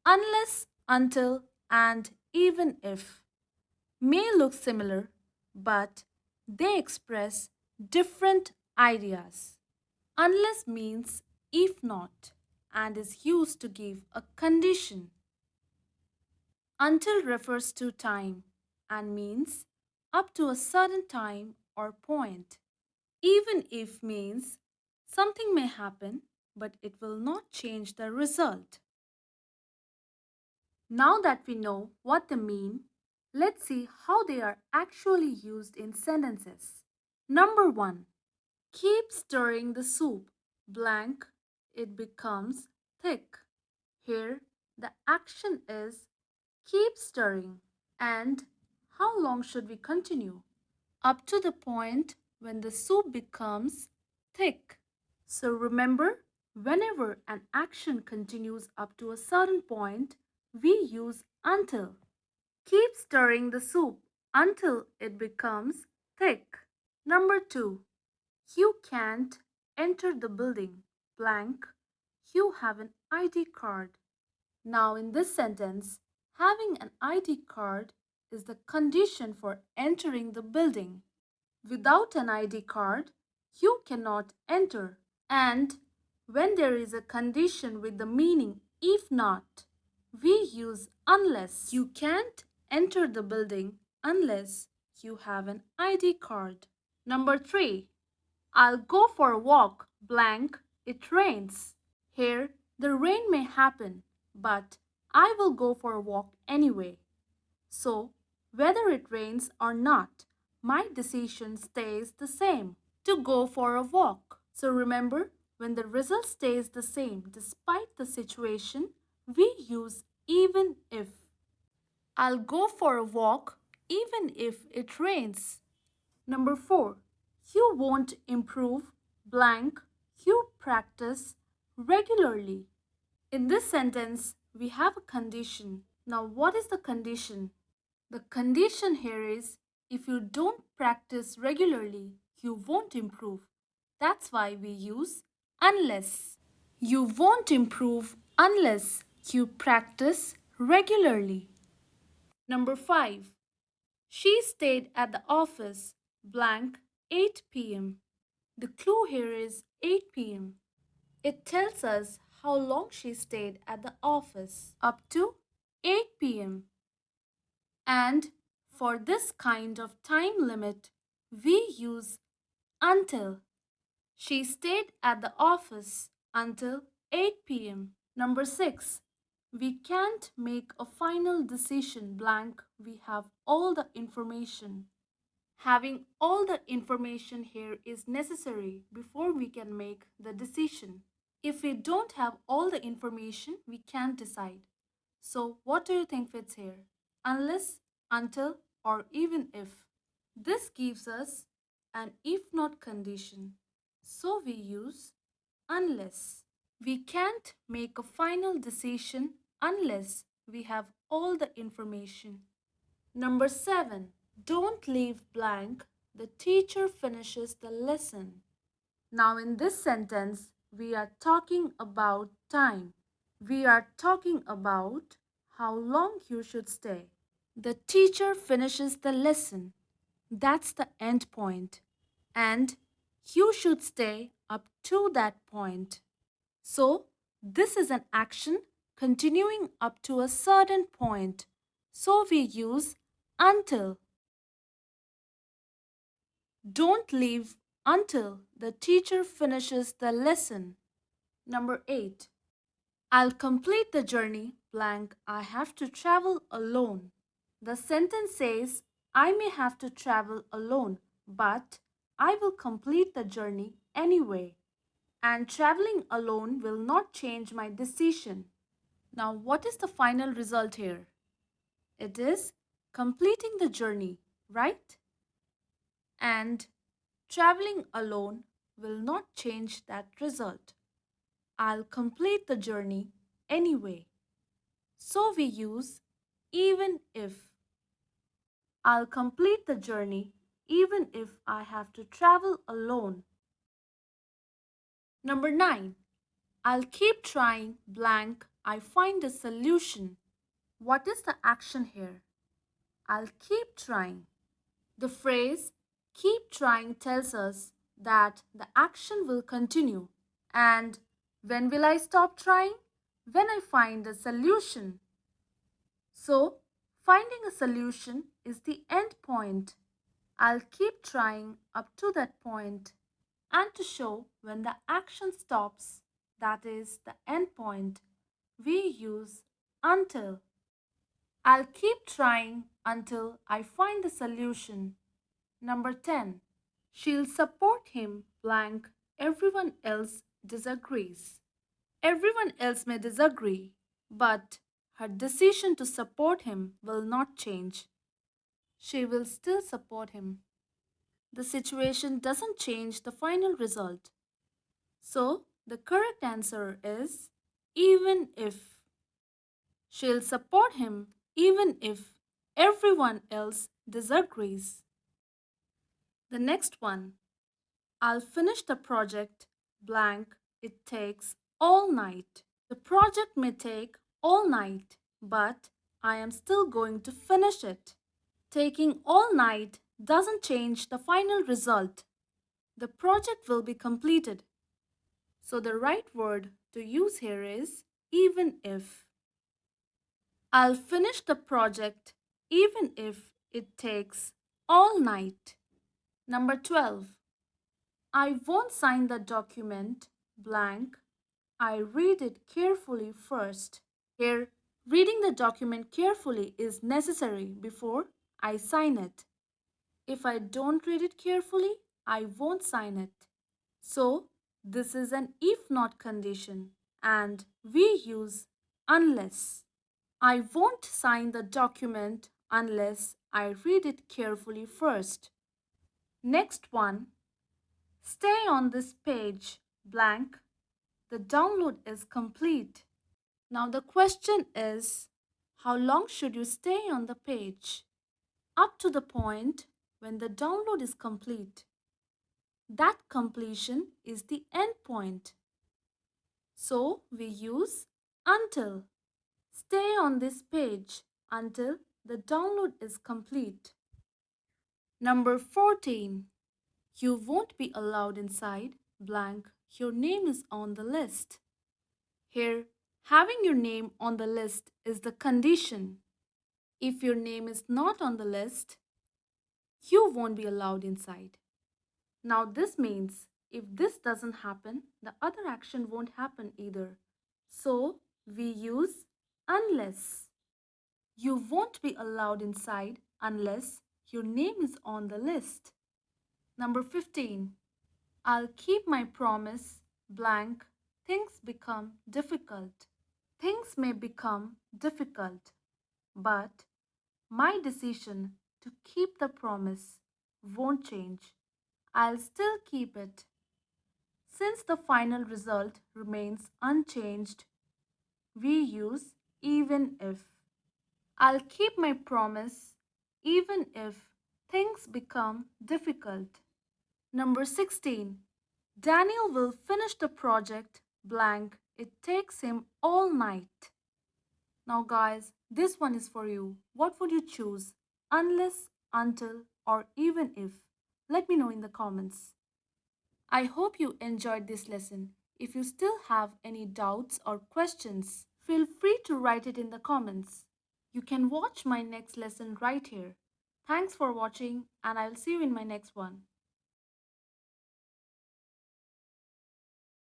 Unless, until, and even if may look similar, but they express different ideas. Unless means if not and is used to give a condition. Until refers to time and means up to a certain time or point. Even if means something may happen, but it will not change the result. Now that we know what they mean, let's see how they are actually used in sentences. Number 1. Keep stirring the soup. Blank, it becomes thick. Here, the action is keep stirring. And how long should we continue? Up to the point when the soup becomes thick. So remember, whenever an action continues up to a certain point, we use until. Keep stirring the soup until it becomes thick. Number 2. You can't enter the building. Blank. You have an ID card. Now in this sentence, having an ID card is the condition for entering the building. Without an ID card, you cannot enter. And when there is a condition with the meaning if not, we use unless. You can't enter the building unless you have an ID card. Number 3. I'll go for a walk. Blank. It rains. Here, the rain may happen, but I will go for a walk anyway. So, whether it rains or not, my decision stays the same to go for a walk. So, remember, when the result stays the same despite the situation, we use even if. I'll go for a walk even if it rains. Number 4. You won't improve blank. You practice regularly. In this sentence, we have a condition. Now, what is the condition? The condition here is if you don't practice regularly, you won't improve. That's why we use unless. You won't improve unless you practice regularly. Number 5. She stayed at the office blank 8 p.m. The clue here is 8 p.m. It tells us how long she stayed at the office up to 8 p.m. And for this kind of time limit, we use until. She stayed at the office until 8 p.m. Number 6. We can't make a final decision blank. We have all the information. Having all the information here is necessary before we can make the decision. If we don't have all the information, we can't decide. So, what do you think fits here? Unless, until, or even if. This gives us an if not condition. So, we use unless. We can't make a final decision unless we have all the information. Number 7. Don't leave blank. The teacher finishes the lesson. Now, in this sentence, we are talking about time. We are talking about how long you should stay. The teacher finishes the lesson. That's the end point. And you should stay up to that point. So, this is an action continuing up to a certain point. So, we use until. Don't leave until the teacher finishes the lesson. Number 8. I'll complete the journey blank. I have to travel alone. The sentence says, I may have to travel alone, but I will complete the journey anyway. And traveling alone will not change my decision. Now, what is the final result here? It is completing the journey, right? And traveling alone will not change that result. I'll complete the journey anyway. So we use even if. I'll complete the journey even if I have to travel alone. Number 9. I'll keep trying blank. I find a solution. What is the action here? I'll keep trying. The phrase keep trying tells us that the action will continue. And when will I stop trying? When I find a solution. So, finding a solution is the end point. I'll keep trying up to that point. And to show when the action stops, that is the end point, we use until. I'll keep trying until I find the solution. Number 10. She'll support him blank. Everyone else disagrees. Everyone else may disagree, but her decision to support him will not change. She will still support him. The situation doesn't change the final result. So, the correct answer is even if. She'll support him even if everyone else disagrees. The next one. I'll finish the project blank. It takes all night. The project may take all night, but I am still going to finish it. Taking all night doesn't change the final result. The project will be completed. So the right word to use here is even if. I'll finish the project even if it takes all night. Number 12. I won't sign the document blank. I read it carefully first. Here, reading the document carefully is necessary before I sign it. If I don't read it carefully, I won't sign it. So, this is an if not condition and we use unless. I won't sign the document unless I read it carefully first. Next one, stay on this page blank. The download is complete. Now the question is, how long should you stay on the page? Up to the point when the download is complete. That completion is the end point. So we use until. Stay on this page until the download is complete. Number 14. You won't be allowed inside blank. Your name is on the list. Here, having your name on the list is the condition. If your name is not on the list, you won't be allowed inside. Now this means if this doesn't happen, the other action won't happen either. So we use unless. You won't be allowed inside unless your name is on the list. Number 15. I'll keep my promise blank. Things become difficult. Things may become difficult, but my decision to keep the promise won't change. I'll still keep it. Since the final result remains unchanged, we use even if. I'll keep my promise even if things become difficult. Number 16. Daniel will finish the project blank. It takes him all night. Now guys, this one is for you. What would you choose? Unless, until, or even if? Let me know in the comments. I hope you enjoyed this lesson. If you still have any doubts or questions, feel free to write it in the comments. You can watch my next lesson right here. Thanks for watching and I'll see you in my next one.